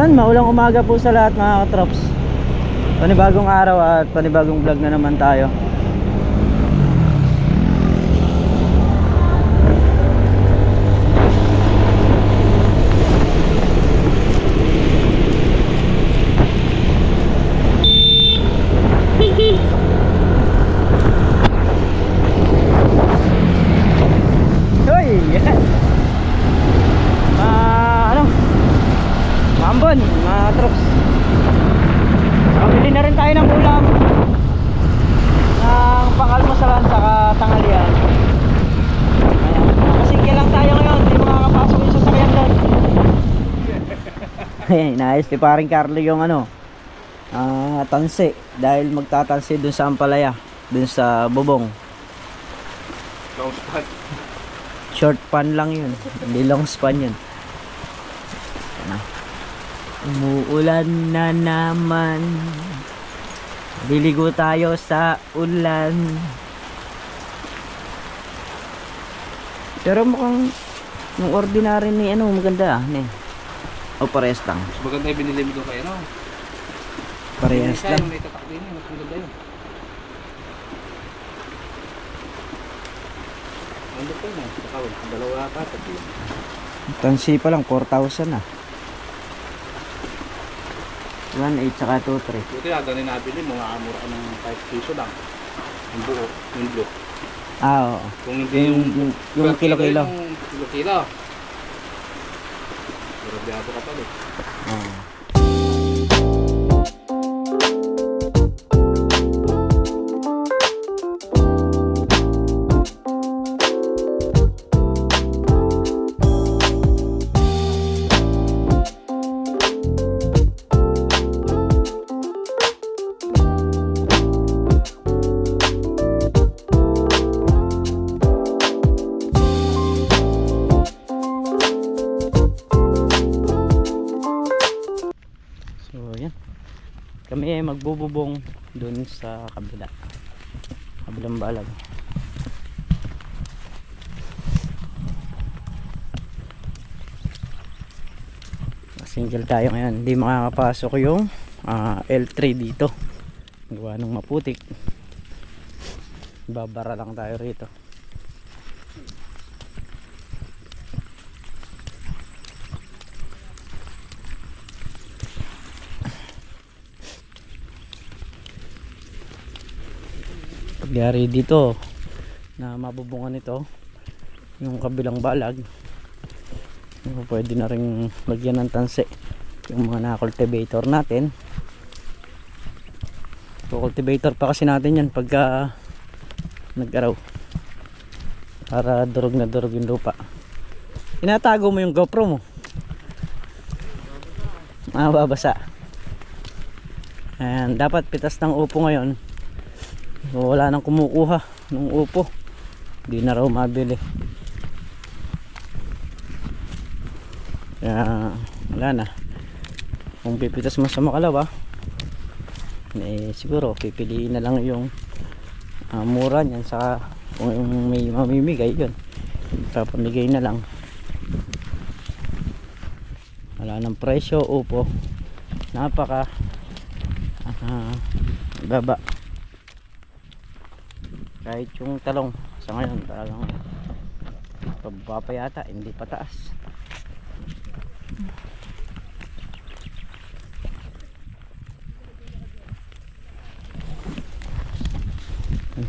Yan, maulang umaga po sa lahat mga katrops. Panibagong araw at panibagong vlog na naman tayo. Ambon, mga troops. Pabili na rin tayo ng ulam, ng pang-almusalan saka tanghalian. Nakasingkil lang tayo ngayon, hindi makakapasok yung sasakyan doon. Inaayos ni paring Carlo yung tansi, dahil magtatansi dun sa Ampalaya, dun sa bubong. Long span. Short pan lang yun, hindi long span yun. Umuulan na naman, liligo tayo sa ulan. Pero mukhang yung ordinary ni maganda o parehas lang. Mas maganda yung binili mo doon kayo, no? Parehas lang. May tatak din yun, mas maganda yun. Ano po yun? Takawin, dalawa pa, tatlo. Tansi pa lang, 4,000 na. 1,800 saka 2,300. Buti na, ganun nabili mo, makamura ka ng 5 piso lang. Yung buo, yung blue. Oo. Kung hindi yung kilo-kilo. Yung kilo-kilo. Pero biyato ka pala. Oo. Kami ay magbububong dun sa kabilang balag. Single tayo ngayon, hindi makakapasok yung L3 dito, gawa ng maputik. Babara lang tayo rito. Pagyari dito na mabubungan ito yung kabilang balag, pwede na rin lagyan ng tansi yung mga na-cultivator natin. Cultivator pa kasi natin yan pagka nag-araw, para durog na durog yung lupa. Tinatago mo yung GoPro mo, babasa. And dapat pitas ng upo ngayon. Wala nang kumukuha ng upo, hindi na raw mabili. Kaya wala na. Kung pipitas mo sa Makalawa, siguro pipiliin na lang yung mura niyan. Saka kung may mamimigay, yun papamigay na lang. Wala nang presyo, upo napaka baba. Kahit yung talong sa ngayon talagang pababa pa yata, hindi pataas.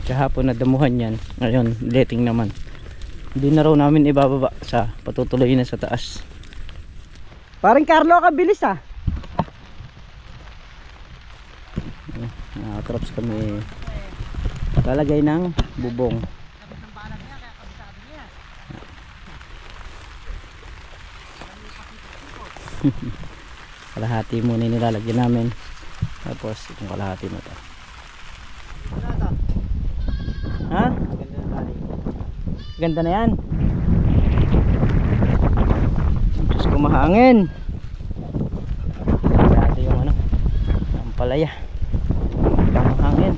Kahapon na damuhan yan, ngayon letting naman. Hindi na raw namin ibababa, sa patutuloy na sa taas. Parang Carlo, kabilis Traps kami lalagay ng bubong. Kalahati muna nilalagyan namin, tapos itong kalahati na to. Ha? Ganda na yan. Diyos ko, mahangin. Dati yung ang palaya, mahangin.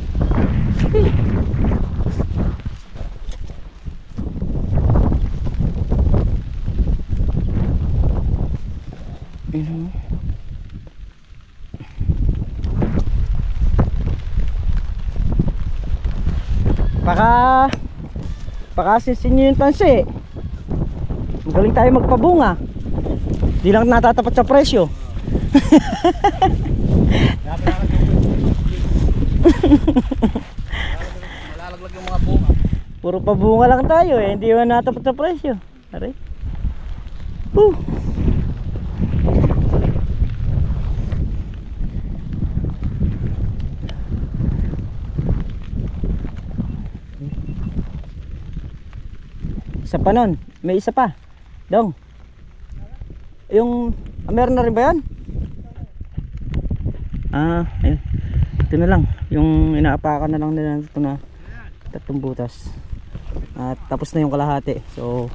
pakasinsin nyo yung tansi. Magaling tayo magpabunga. Di lang natatapat sa presyo. Malalaglag yung mga bunga. Puro pabunga lang tayo eh. Hindi man natapat sa presyo. Aray. Isa pa nun. May isa pa. Dong. Yung meron na rin ba yan? Ayun. Ito na lang. Yung inaapakan na lang nila ito na 3 butas. At tapos na yung kalahati. So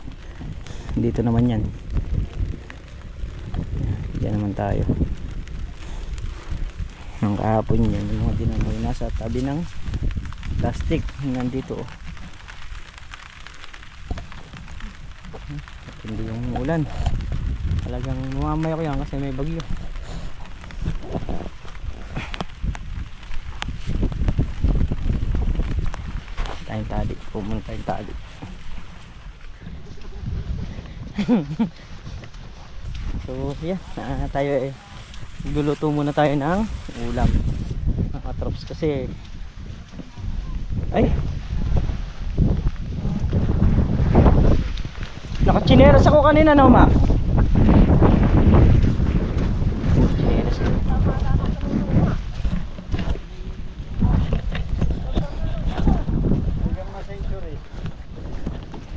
dito naman yan. Diyan naman tayo. Ang kahapon yan. Yung mga dinamoy nasa tabi ng plastic. Nandito oh. Hindi yung ulan. Talagang mamaya ko yan kasi may bagyo. Tayong tali. Pumunta tayong tali. So yeah, tayo eh luluto muna tayo ng ulam mga trops kasi ay nakachineras ako kanina no ma.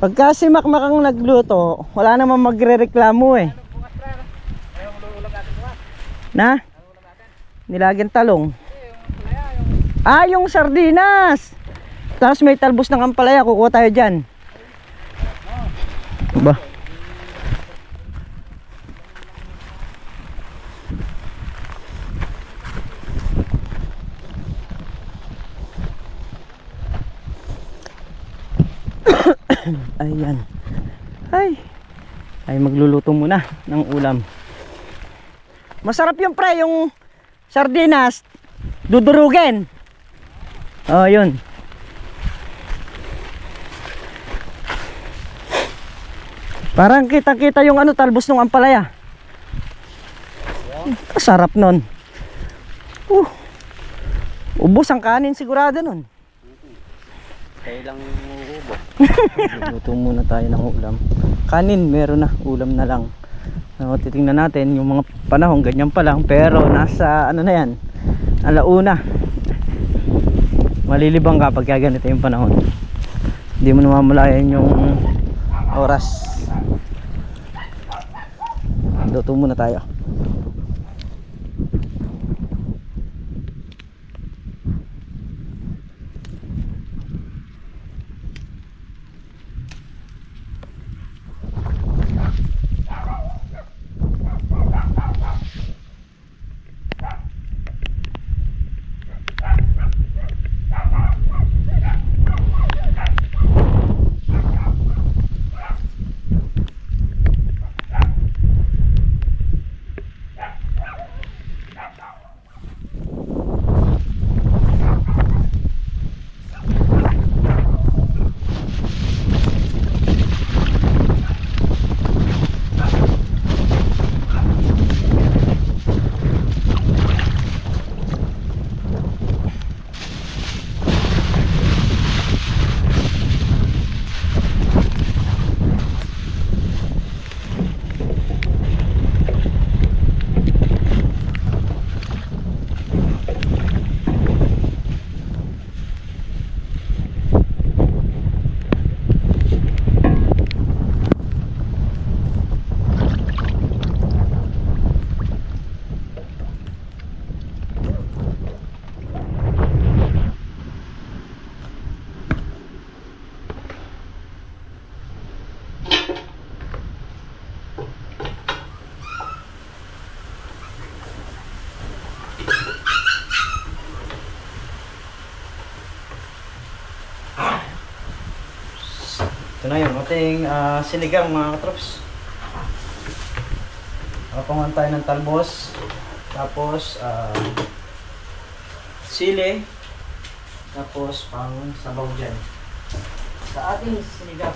Pagka si Makmak ang nagluto, wala namang magre-reklamo eh. Na? Nilagyan talong. Yung sardinas. Tapos may talbos ng ampalaya, kukuha tayo dyan. Ba? Ayan. Ay magluluto muna ng ulam. Masarap yung pre, yung sardinas dudurugin. Oh, yun. Parang kita-kita yung talbos ng ampalaya. Sarap nun. Ubos ang kanin sigurado nun. Kailang ubo. Luto muna tayo ng ulam. Kanin meron na, ulam na lang. So, titingnan natin yung mga panahon ganyan pa lang, pero nasa ano na yan, alauna. Malilibang kapag ganito yung panahon. Hindi mo namamalayan yung oras. Luto muna tayo. Ito na yung ating sinigang mga katrops. Nakapangan tayo ng talbos. Tapos sili. Tapos pang sabaw dyan. sa ating sinigang.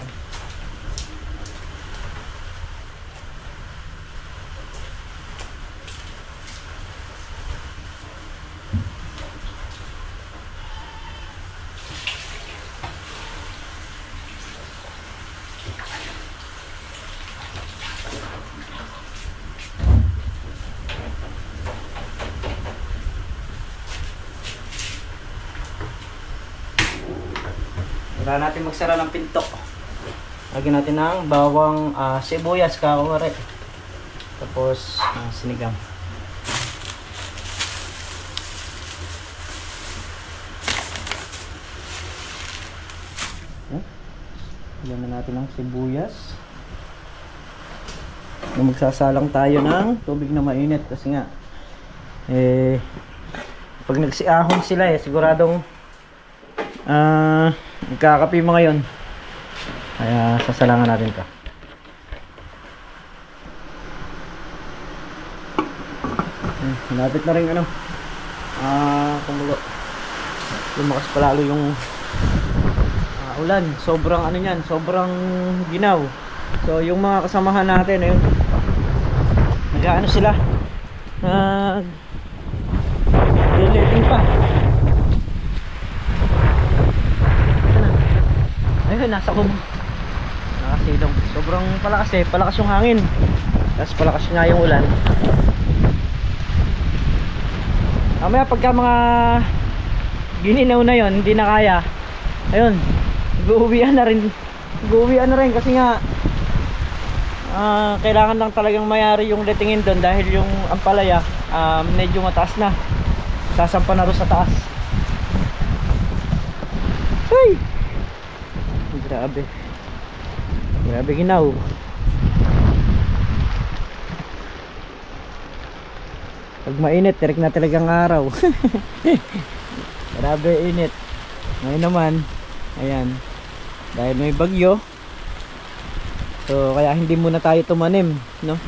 Kailangan natin magsara ng pinto. Lagyan natin ng bawang, sibuyas, kakawari. Tapos sinigang. Lagyan na natin ng sibuyas. Magsasalang tayo ng tubig na mainit kasi nga pag nagsiahon sila siguradong magkakapi mo ngayon. Kaya sasalangan natin ito. Malapit na rin kumulo. Lumakas palalo yung ulan. Sobrang sobrang ginaw. So yung mga kasamahan natin ayun, nag-ano sila, deleting pa. Ayun, nasa kubo, nakasilong. Sobrang palakas yung hangin, tapos palakas nga yung ulan. Mamaya pagka mga gininaw na yon, hindi na kaya, ayun, uuwian na rin kasi nga kailangan lang talagang mayari yung letingin doon dahil yung ampalaya medyo mataas na, sasampa na rin sa taas. Hey! Grabe ginaw. Pag mainit, tirik na talagang araw. Grabe init. Ngayon naman, ayan, dahil may bagyo, so kaya hindi muna tayo tumanim, no?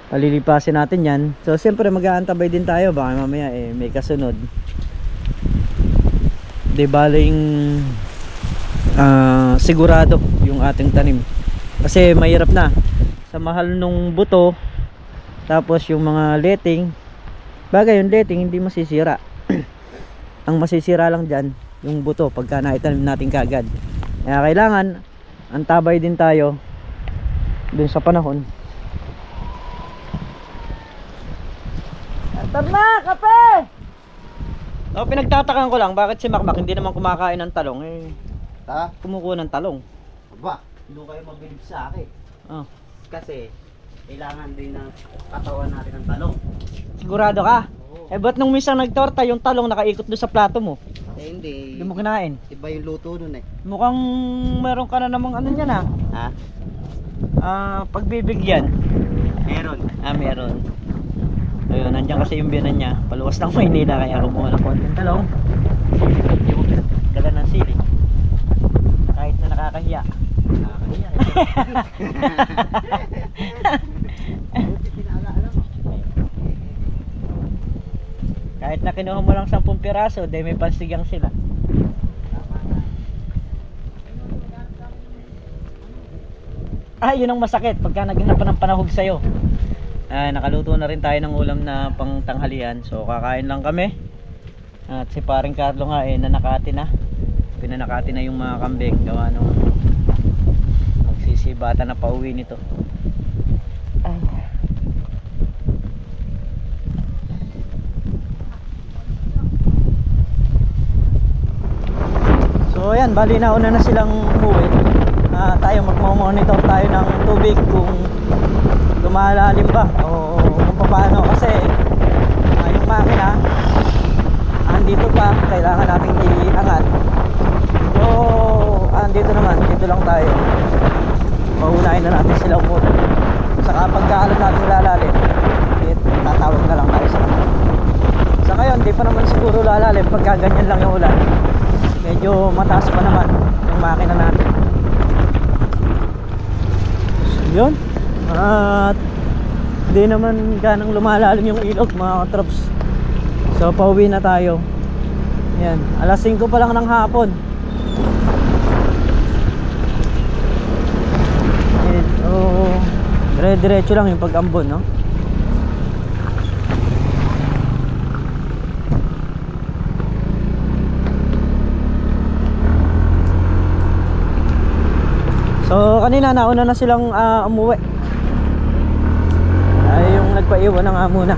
Palilipasin natin yan. So siyempre mag-aantabay din tayo, baka mamaya may kasunod. Di baling sigurado yung ating tanim. Kasi mahirap na sa mahal nung buto, tapos yung mga letting. Bagay yung letting hindi masisira. Ang masisira lang dyan yung buto pagka naitanim natin kagad. Kaya kailangan antabay din tayo dun sa panahon. Tama, kape! O, pinagtatakan ko lang bakit si Makmak hindi naman kumakain ng talong kumukuha ng talong. Aba, doon kayo mabilib sa akin. Kasi kailangan din ng katawan natin ng talong. Sigurado ka? Oo. Ba't nung minsan nagtorta yung talong nakaikot doon sa plato mo? Hindi. Hindi mo kinain? Iba yung luto nun Mukhang meron ka na namang ano niyan pagbibigyan. Meron. Meron. Ayun, nandiyan kasi yung biyanan niya, paluwas ng Maynila, kaya kumuha ng konting talong. Yung dala ng sili. Kahit na nakakahiya. Nakakahiya. Kahit na kinuha mo lang 10 piraso, dahil may pansigang sila. Yun ang masakit pagka naghanap ng panahog sa'yo. Nakaluto na rin tayo ng ulam na pang tanghalian. So kakain lang kami. At si paring Carlo nga nanakati na. Pinanakati na yung mga kambing. Gawa nung magsisibata na pauwi nito. So ayan, bali nauna na silang umuwi. Tayo magmamonitor tayo ng tubig kung lumalalim ba o kung paano, kasi yung makina andito pa, kailangan nating iangat. So andito naman, dito lang tayo, paunahin na natin sila muna. Saka pagkaalam natin lalalim, tatawag na lang tayo sa kanila. Sa ngayon di pa naman siguro lalalim pagka ganyan lang yung ulan, medyo mataas pa naman yung makina natin. So yun, at di naman ganang lumalalim yung ilog mga katrops. So pauwi na tayo. Yan, alas 5 pa lang ng hapon. Ito, dire-diretso lang yung pag-ambon, no? So kanina nauna na silang umuwi. Ay yung nagpaiwan na nga muna.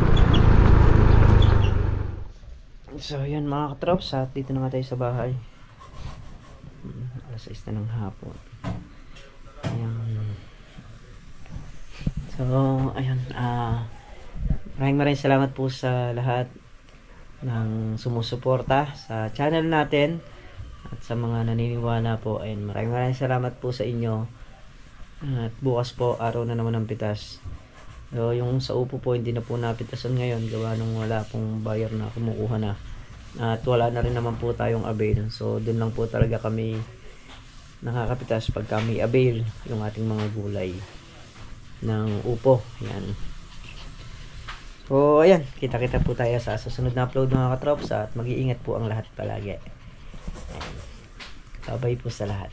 So yan mga katrops, at dito na nga tayo sa bahay. Alas 6 na ng hapon. Ayan. So ayun, maraming salamat po sa lahat ng sumusuporta sa channel natin. At sa mga naniniwala po, ayun, maraming salamat po sa inyo. At bukas po, araw na naman ng pitas. So, yung sa upo po, hindi na po napitasan ngayon. Gawa nung wala pong buyer na kumukuha na. At wala na rin naman po tayong avail. So, dun lang po talaga kami nakakapitas pag kami avail yung ating mga gulay ng upo. Yan. So, ayan. Kita-kita po tayo sa susunod na upload mga katrops. At mag-iingat po ang lahat palagi. Bye-bye po sa lahat.